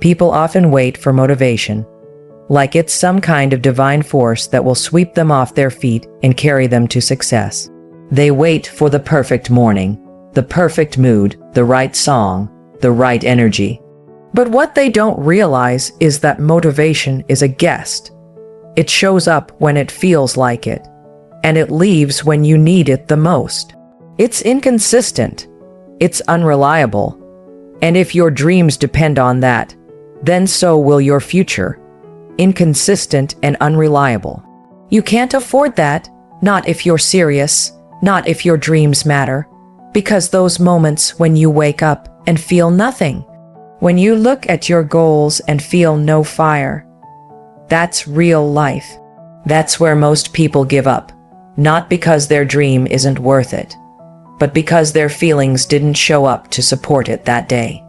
People often wait for motivation, like it's some kind of divine force that will sweep them off their feet and carry them to success. They wait for the perfect morning, the perfect mood, the right song, the right energy. But what they don't realize is that motivation is a guest. It shows up when it feels like it, and it leaves when you need it the most. It's inconsistent. It's unreliable. And if your dreams depend on that, then so will your future. Inconsistent and unreliable. You can't afford that, not if you're serious, not if your dreams matter, because those moments when you wake up and feel nothing, when you look at your goals and feel no fire, that's real life. That's where most people give up, not because their dream isn't worth it, but because their feelings didn't show up to support it that day.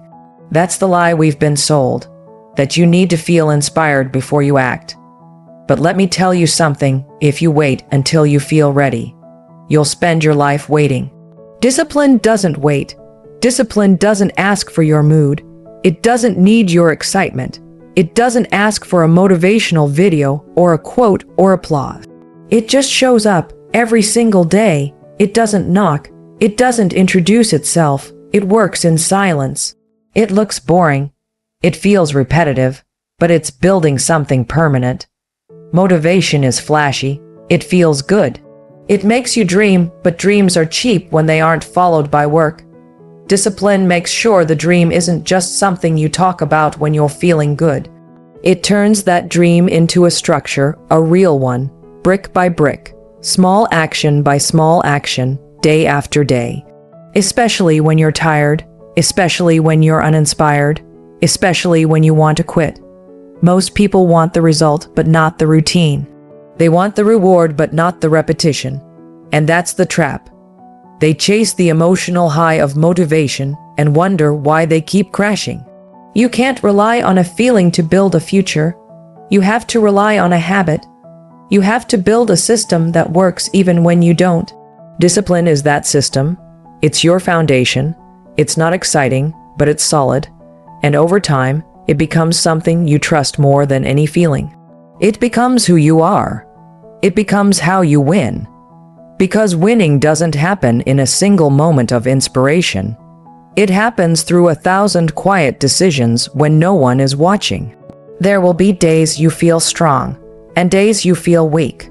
That's the lie we've been sold, that you need to feel inspired before you act. But let me tell you something, if you wait until you feel ready, you'll spend your life waiting. Discipline doesn't wait. Discipline doesn't ask for your mood. It doesn't need your excitement. It doesn't ask for a motivational video or a quote or applause. It just shows up every single day. It doesn't knock. It doesn't introduce itself. It works in silence. It looks boring. It feels repetitive, but it's building something permanent. Motivation is flashy. It feels good. It makes you dream, but dreams are cheap when they aren't followed by work. Discipline makes sure the dream isn't just something you talk about when you're feeling good. It turns that dream into a structure, a real one, brick by brick, small action by small action, day after day. Especially when you're tired, especially when you're uninspired, especially when you want to quit. Most people want the result, but not the routine. They want the reward, but not the repetition. And that's the trap. They chase the emotional high of motivation and wonder why they keep crashing. You can't rely on a feeling to build a future. You have to rely on a habit. You have to build a system that works even when you don't. Discipline is that system. It's your foundation. It's not exciting, but it's solid. And over time, it becomes something you trust more than any feeling. It becomes who you are. It becomes how you win. Because winning doesn't happen in a single moment of inspiration. It happens through 1,000 quiet decisions when no one is watching. There will be days you feel strong, and days you feel weak.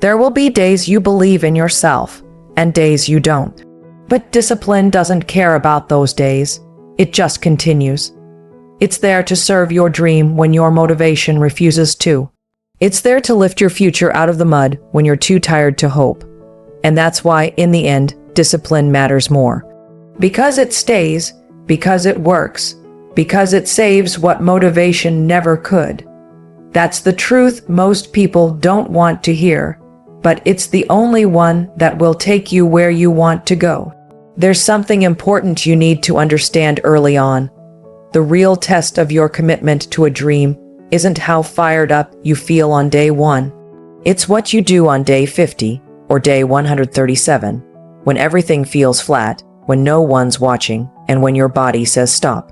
There will be days you believe in yourself, and days you don't. But discipline doesn't care about those days. It just continues. It's there to serve your dream when your motivation refuses to. It's there to lift your future out of the mud when you're too tired to hope. And that's why, in the end, discipline matters more. Because it stays, because it works, because it saves what motivation never could. That's the truth most people don't want to hear, but it's the only one that will take you where you want to go. There's something important you need to understand early on. The real test of your commitment to a dream isn't how fired up you feel on day 1. It's what you do on day 50 or day 137, when everything feels flat, when no one's watching, and when your body says stop.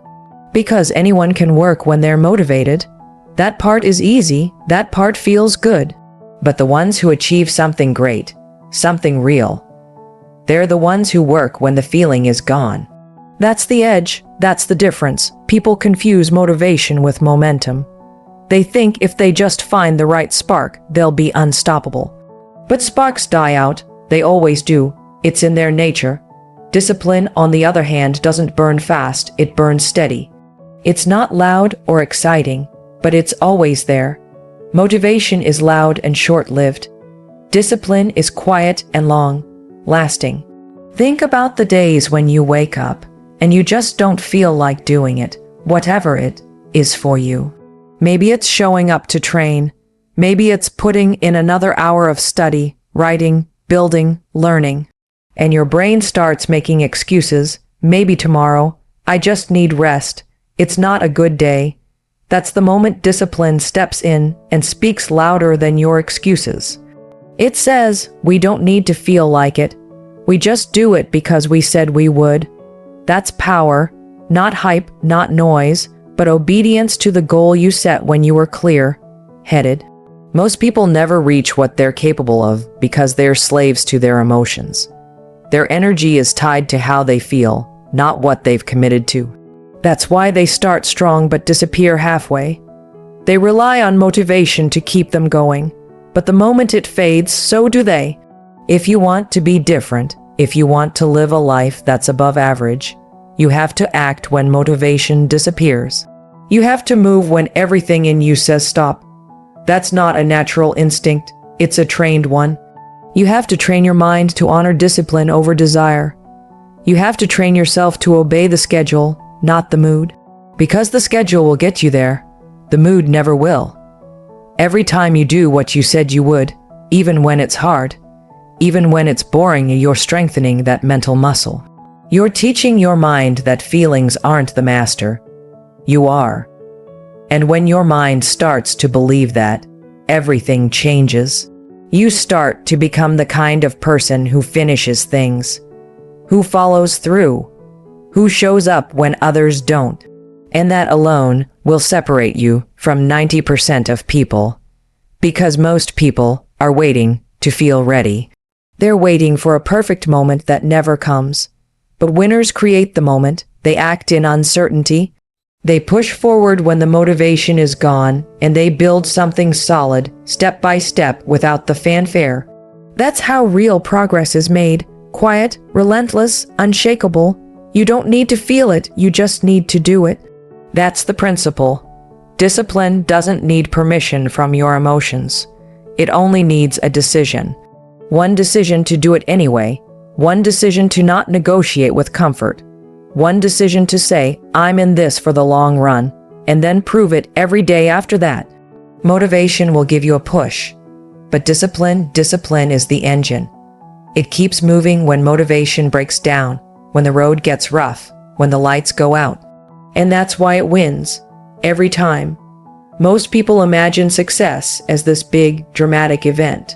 Because anyone can work when they're motivated. That part is easy, that part feels good. But the ones who achieve something great, something real, they're the ones who work when the feeling is gone. That's the edge, that's the difference. People confuse motivation with momentum. They think if they just find the right spark, they'll be unstoppable. But sparks die out, they always do. It's in their nature. Discipline, on the other hand, doesn't burn fast, it burns steady. It's not loud or exciting, but it's always there. Motivation is loud and short-lived. Discipline is quiet and long-lasting. Think about the days when you wake up and you just don't feel like doing it, whatever it is for you. Maybe it's showing up to train. Maybe it's putting in another hour of study, writing, building, learning. And your brain starts making excuses. Maybe tomorrow. I just need rest. It's not a good day. That's the moment discipline steps in and speaks louder than your excuses. It says, we don't need to feel like it. We just do it because we said we would. That's power, not hype, not noise, but obedience to the goal you set when you were clear-headed. Most people never reach what they're capable of because they're slaves to their emotions. Their energy is tied to how they feel, not what they've committed to. That's why they start strong but disappear halfway. They rely on motivation to keep them going, but the moment it fades, so do they. If you want to be different, if you want to live a life that's above average, you have to act when motivation disappears. You have to move when everything in you says stop. That's not a natural instinct, it's a trained one. You have to train your mind to honor discipline over desire. You have to train yourself to obey the schedule, not the mood. Because the schedule will get you there, the mood never will. Every time you do what you said you would, even when it's hard, even when it's boring, you're strengthening that mental muscle. You're teaching your mind that feelings aren't the master. You are. And when your mind starts to believe that, everything changes. You start to become the kind of person who finishes things, who follows through, who shows up when others don't. And that alone will separate you from 90% of people. Because most people are waiting to feel ready. They're waiting for a perfect moment that never comes. But winners create the moment, they act in uncertainty, they push forward when the motivation is gone, and they build something solid, step by step, without the fanfare. That's how real progress is made. Quiet, relentless, unshakable. You don't need to feel it, you just need to do it. That's the principle. Discipline doesn't need permission from your emotions. It only needs a decision. One decision to do it anyway. One decision to not negotiate with comfort. One decision to say, I'm in this for the long run, and then prove it every day after that. Motivation will give you a push, but discipline is the engine. It keeps moving when motivation breaks down, when the road gets rough, when the lights go out. And that's why it wins, every time. Most people imagine success as this big, dramatic event.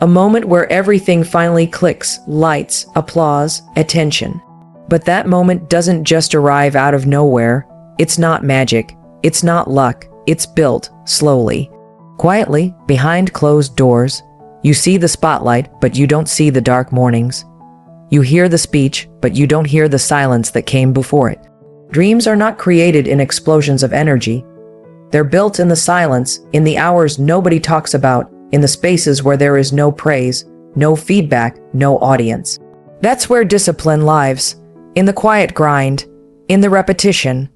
A moment where everything finally clicks, lights, applause, attention. But that moment doesn't just arrive out of nowhere. It's not magic. It's not luck. It's built slowly. Quietly, behind closed doors. You see the spotlight, but you don't see the dark mornings. You hear the speech, but you don't hear the silence that came before it. Dreams are not created in explosions of energy. They're built in the silence, in the hours nobody talks about, in the spaces where there is no praise, no feedback, no audience. That's where discipline lives, in the quiet grind, in the repetition,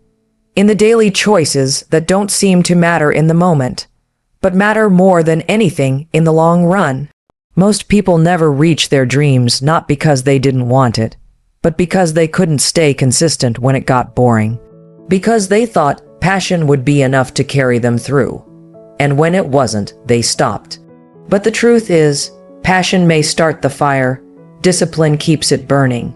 in the daily choices that don't seem to matter in the moment, but matter more than anything in the long run. Most people never reach their dreams not because they didn't want it, but because they couldn't stay consistent when it got boring. Because they thought passion would be enough to carry them through. And when it wasn't, they stopped. But the truth is, passion may start the fire, discipline keeps it burning.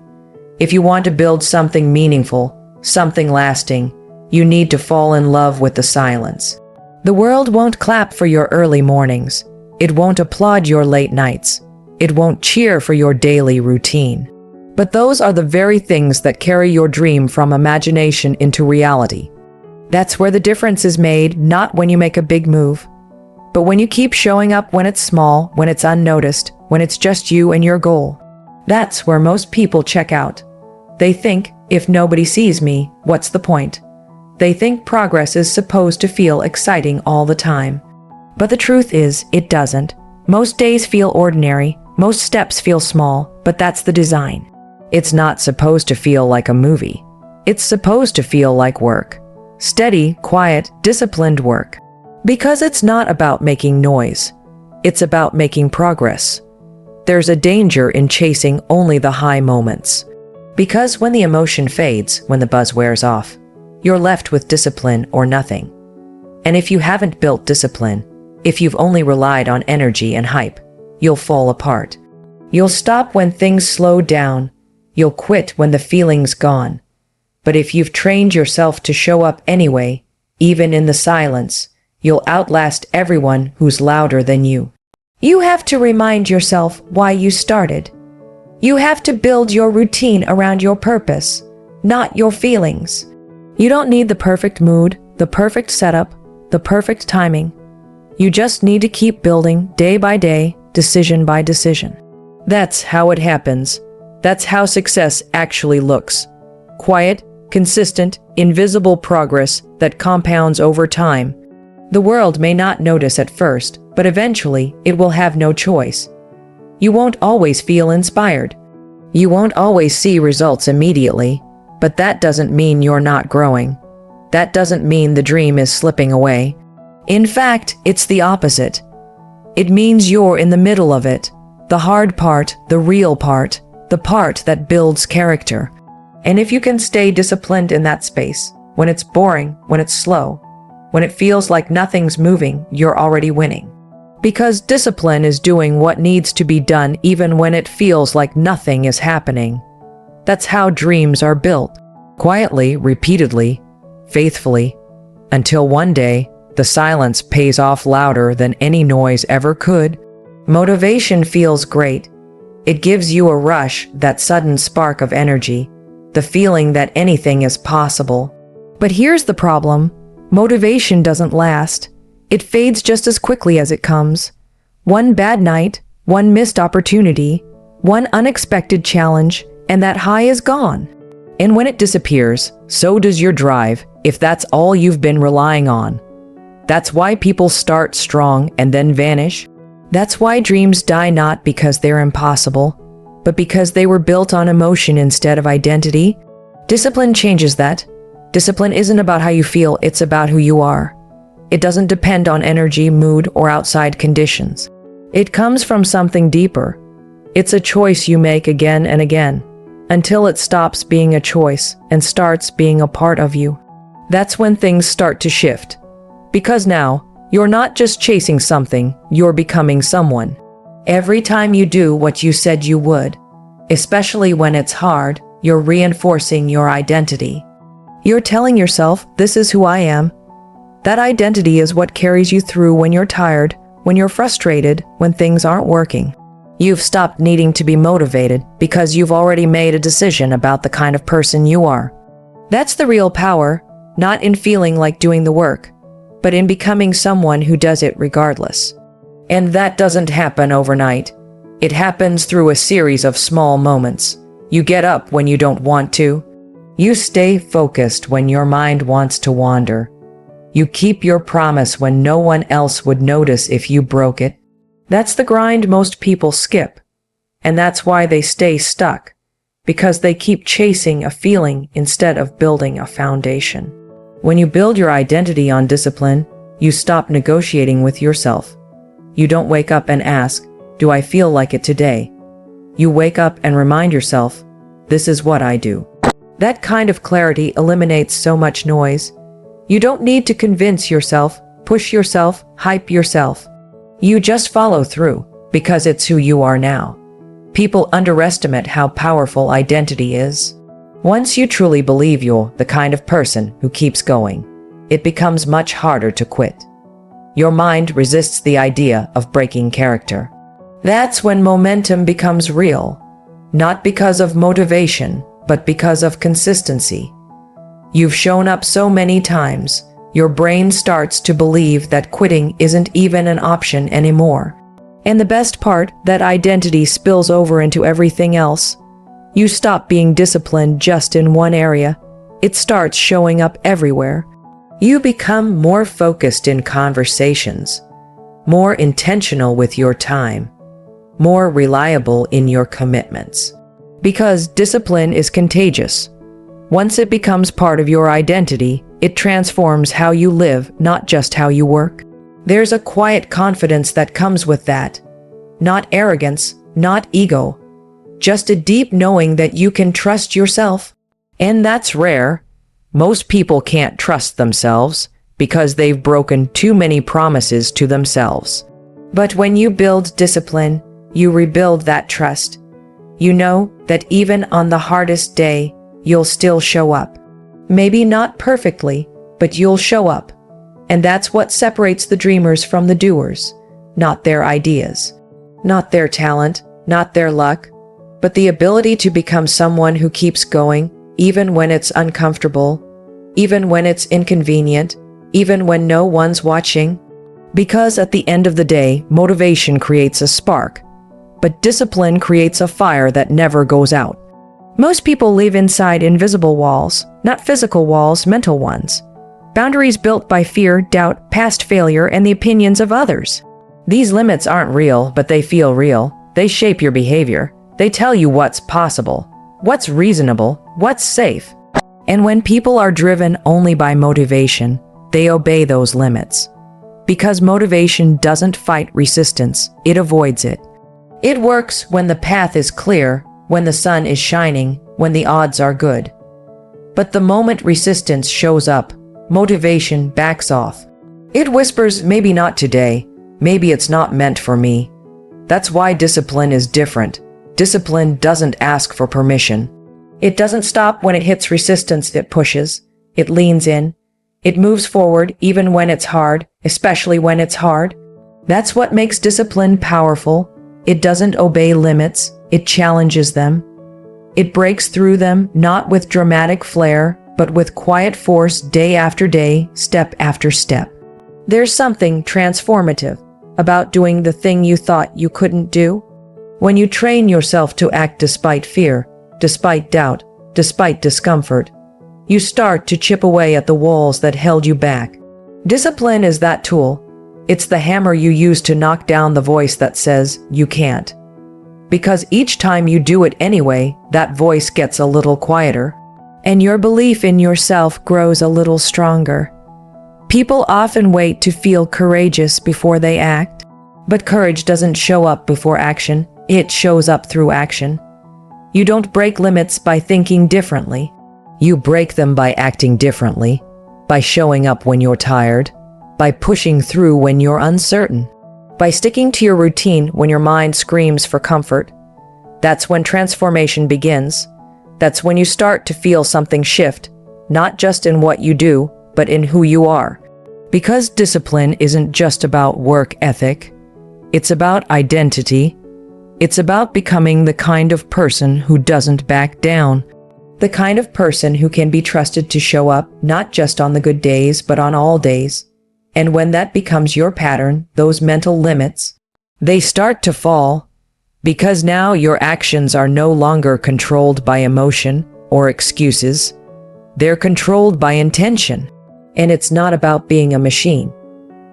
If you want to build something meaningful, something lasting, you need to fall in love with the silence. The world won't clap for your early mornings. It won't applaud your late nights. It won't cheer for your daily routine. But those are the very things that carry your dream from imagination into reality. That's where the difference is made, not when you make a big move, but when you keep showing up when it's small, when it's unnoticed, when it's just you and your goal. That's where most people check out. They think, if nobody sees me, what's the point? They think progress is supposed to feel exciting all the time. But the truth is, it doesn't. Most days feel ordinary, most steps feel small, but that's the design. It's not supposed to feel like a movie. It's supposed to feel like work. Steady, quiet, disciplined work. Because it's not about making noise. It's about making progress. There's a danger in chasing only the high moments. Because when the emotion fades, when the buzz wears off, you're left with discipline or nothing. And if you haven't built discipline, if you've only relied on energy and hype, you'll fall apart. You'll stop when things slow down. You'll quit when the feeling's gone. But if you've trained yourself to show up anyway, even in the silence, you'll outlast everyone who's louder than you. You have to remind yourself why you started. You have to build your routine around your purpose, not your feelings. You don't need the perfect mood, the perfect setup, the perfect timing. You just need to keep building day by day, decision by decision. That's how it happens. That's how success actually looks. Quiet, consistent, invisible progress that compounds over time. The world may not notice at first, but eventually it will have no choice. You won't always feel inspired. You won't always see results immediately, but that doesn't mean you're not growing. That doesn't mean the dream is slipping away. In fact, it's the opposite. It means you're in the middle of it, the hard part, the real part, the part that builds character. And if you can stay disciplined in that space, when it's boring, when it's slow, when it feels like nothing's moving, you're already winning. Because discipline is doing what needs to be done even when it feels like nothing is happening. That's how dreams are built. Quietly, repeatedly, faithfully, until one day, the silence pays off louder than any noise ever could. Motivation feels great. It gives you a rush, that sudden spark of energy, the feeling that anything is possible. But here's the problem. Motivation doesn't last. It fades just as quickly as it comes. One bad night, one missed opportunity, one unexpected challenge, and that high is gone. And when it disappears, so does your drive, if that's all you've been relying on. That's why people start strong and then vanish. That's why dreams die not because they're impossible, but because they were built on emotion instead of identity. Discipline changes that. Discipline isn't about how you feel, it's about who you are. It doesn't depend on energy, mood, or outside conditions. It comes from something deeper. It's a choice you make again and again, until it stops being a choice and starts being a part of you. That's when things start to shift. Because now, you're not just chasing something, you're becoming someone. Every time you do what you said you would, especially when it's hard, you're reinforcing your identity. You're telling yourself, this is who I am. That identity is what carries you through when you're tired, when you're frustrated, when things aren't working. You've stopped needing to be motivated because you've already made a decision about the kind of person you are. That's the real power, not in feeling like doing the work, but in becoming someone who does it regardless. And that doesn't happen overnight. It happens through a series of small moments. You get up when you don't want to. You stay focused when your mind wants to wander. You keep your promise when no one else would notice if you broke it. That's the grind most people skip. And that's why they stay stuck, because they keep chasing a feeling instead of building a foundation. When you build your identity on discipline, you stop negotiating with yourself. You don't wake up and ask, do I feel like it today? You wake up and remind yourself, this is what I do. That kind of clarity eliminates so much noise. You don't need to convince yourself, push yourself, hype yourself. You just follow through, because it's who you are now. People underestimate how powerful identity is. Once you truly believe you're the kind of person who keeps going, it becomes much harder to quit. Your mind resists the idea of breaking character. That's when momentum becomes real, not because of motivation, but because of consistency. You've shown up so many times, your brain starts to believe that quitting isn't even an option anymore. And the best part, that identity spills over into everything else. You stop being disciplined just in one area. It starts showing up everywhere. You become more focused in conversations, more intentional with your time, more reliable in your commitments. Because discipline is contagious. Once it becomes part of your identity, it transforms how you live, not just how you work. There's a quiet confidence that comes with that. Not arrogance, not ego. Just a deep knowing that you can trust yourself. And that's rare. Most people can't trust themselves because they've broken too many promises to themselves. But when you build discipline, you rebuild that trust. You know that even on the hardest day, you'll still show up. Maybe not perfectly, but you'll show up. And that's what separates the dreamers from the doers. Not their ideas, not their talent, not their luck, but the ability to become someone who keeps going, even when it's uncomfortable. even when it's inconvenient, even when no one's watching. Because at the end of the day, motivation creates a spark, but discipline creates a fire that never goes out. Most people live inside invisible walls, not physical walls, mental ones. Boundaries built by fear, doubt, past failure, and the opinions of others. These limits aren't real, but they feel real. They shape your behavior. They tell you what's possible, what's reasonable, what's safe. And when people are driven only by motivation, they obey those limits. Because motivation doesn't fight resistance, it avoids it. It works when the path is clear, when the sun is shining, when the odds are good. But the moment resistance shows up, motivation backs off. It whispers, maybe not today, maybe it's not meant for me. That's why discipline is different. Discipline doesn't ask for permission. It doesn't stop when it hits resistance, it pushes. It leans in. It moves forward even when it's hard, especially when it's hard. That's what makes discipline powerful. It doesn't obey limits, it challenges them. It breaks through them, not with dramatic flair, but with quiet force, day after day, step after step. There's something transformative about doing the thing you thought you couldn't do. When you train yourself to act despite fear, despite doubt, despite discomfort, you start to chip away at the walls that held you back. Discipline is that tool. It's the hammer you use to knock down the voice that says you can't. Because each time you do it anyway, that voice gets a little quieter, and your belief in yourself grows a little stronger. People often wait to feel courageous before they act, but courage doesn't show up before action, it shows up through action. You don't break limits by thinking differently. You break them by acting differently, by showing up when you're tired, by pushing through when you're uncertain, by sticking to your routine when your mind screams for comfort. That's when transformation begins. That's when you start to feel something shift, not just in what you do, but in who you are. Because discipline isn't just about work ethic, it's about identity. It's about becoming the kind of person who doesn't back down. The kind of person who can be trusted to show up, not just on the good days, but on all days. And when that becomes your pattern, those mental limits, they start to fall. Because now your actions are no longer controlled by emotion or excuses. They're controlled by intention. And it's not about being a machine.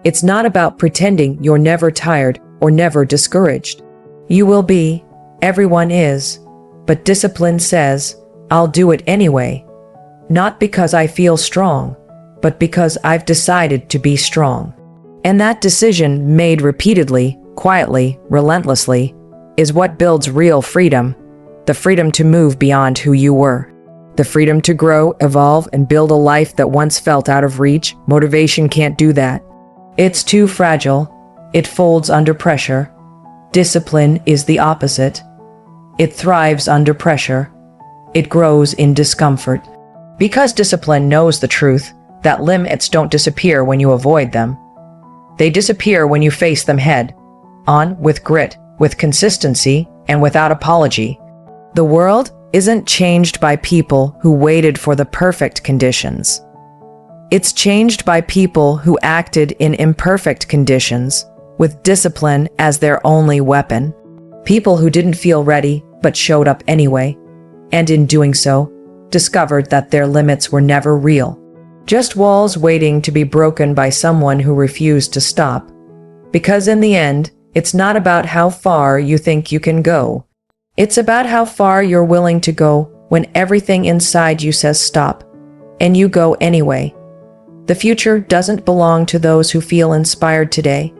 It's not about pretending you're never tired or never discouraged. You will be, everyone is, but discipline says, I'll do it anyway. Not because I feel strong, but because I've decided to be strong. And that decision, made repeatedly, quietly, relentlessly, is what builds real freedom. The freedom to move beyond who you were. The freedom to grow, evolve, and build a life that once felt out of reach. Motivation can't do that. It's too fragile. It folds under pressure. Discipline is the opposite. It thrives under pressure. It grows in discomfort. Because discipline knows the truth, that limits don't disappear when you avoid them. They disappear when you face them head on, with grit, with consistency, and without apology. The world isn't changed by people who waited for the perfect conditions. It's changed by people who acted in imperfect conditions, with discipline as their only weapon. People who didn't feel ready, but showed up anyway, and in doing so, discovered that their limits were never real. Just walls waiting to be broken by someone who refused to stop. Because in the end, it's not about how far you think you can go. It's about how far you're willing to go when everything inside you says stop, and you go anyway. The future doesn't belong to those who feel inspired today.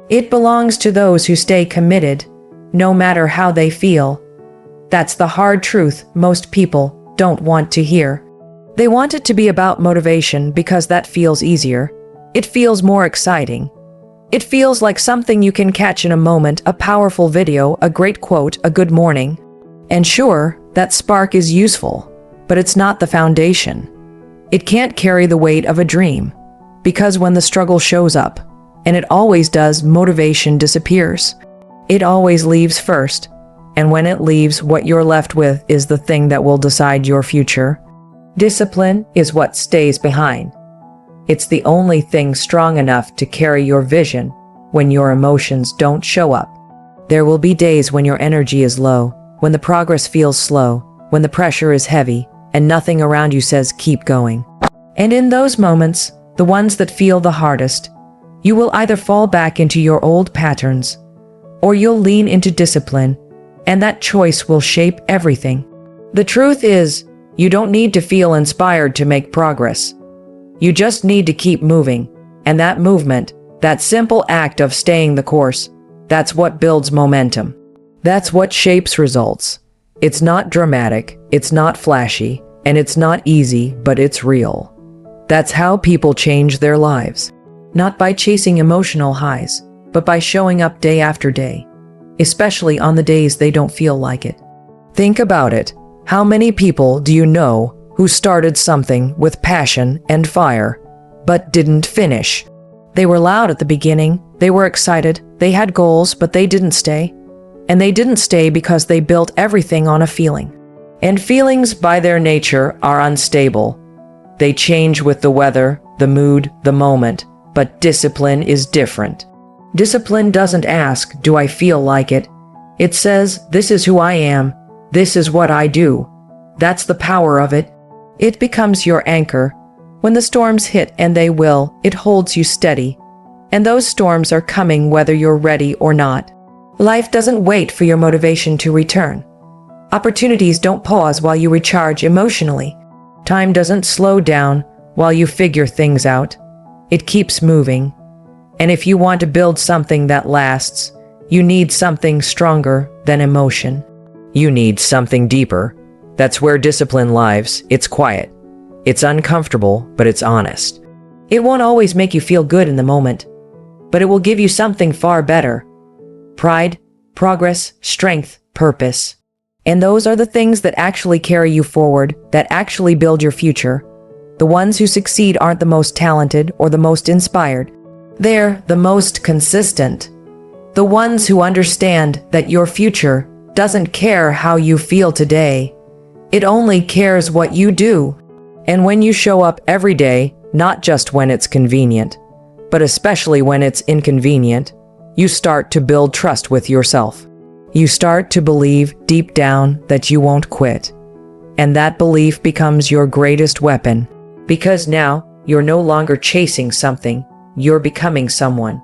It belongs to those who stay committed, no matter how they feel. That's the hard truth most people don't want to hear. They want it to be about motivation because that feels easier. It feels more exciting. It feels like something you can catch in a moment, a powerful video, a great quote, a good morning. And sure, that spark is useful, but it's not the foundation. It can't carry the weight of a dream. Because when the struggle shows up, and it always does, motivation disappears. It always leaves first. And when it leaves, what you're left with is the thing that will decide your future. Discipline is what stays behind. It's the only thing strong enough to carry your vision when your emotions don't show up. There will be days when your energy is low, when the progress feels slow, when the pressure is heavy, and nothing around you says keep going. And in those moments, the ones that feel the hardest, you will either fall back into your old patterns, or you'll lean into discipline, and that choice will shape everything. The truth is, you don't need to feel inspired to make progress. You just need to keep moving, and that movement, that simple act of staying the course, that's what builds momentum. That's what shapes results. It's not dramatic, it's not flashy, and it's not easy, but it's real. That's how people change their lives. Not by chasing emotional highs, but by showing up day after day, especially on the days they don't feel like it. Think about it. How many people do you know who started something with passion and fire, but didn't finish? They were loud at the beginning, they were excited, they had goals, but they didn't stay. And they didn't stay because they built everything on a feeling. And feelings by their nature are unstable. They change with the weather, the mood, the moment, but discipline is different. Discipline doesn't ask, do I feel like it? It says, this is who I am, this is what I do. That's the power of it. It becomes your anchor. When the storms hit, and they will, it holds you steady. And those storms are coming whether you're ready or not. Life doesn't wait for your motivation to return. Opportunities don't pause while you recharge emotionally. Time doesn't slow down while you figure things out. It keeps moving. And if you want to build something that lasts, you need something stronger than emotion. You need something deeper. That's where discipline lives. It's quiet. It's uncomfortable, but it's honest. It won't always make you feel good in the moment, but it will give you something far better. Pride, progress, strength, purpose. And those are the things that actually carry you forward, that actually build your future. The ones who succeed aren't the most talented or the most inspired. They're the most consistent. The ones who understand that your future doesn't care how you feel today. It only cares what you do. And when you show up every day, not just when it's convenient, but especially when it's inconvenient, you start to build trust with yourself. You start to believe deep down that you won't quit. And that belief becomes your greatest weapon. Because now, you're no longer chasing something, you're becoming someone.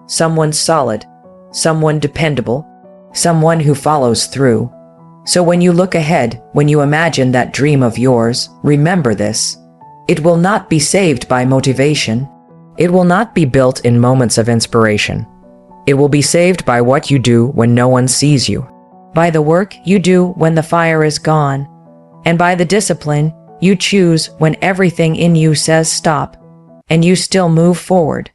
Someone solid, someone dependable, someone who follows through. So when you look ahead, when you imagine that dream of yours, remember this. It will not be saved by motivation. It will not be built in moments of inspiration. It will be saved by what you do when no one sees you, by the work you do when the fire is gone, and by the discipline you choose when everything in you says stop, and you still move forward.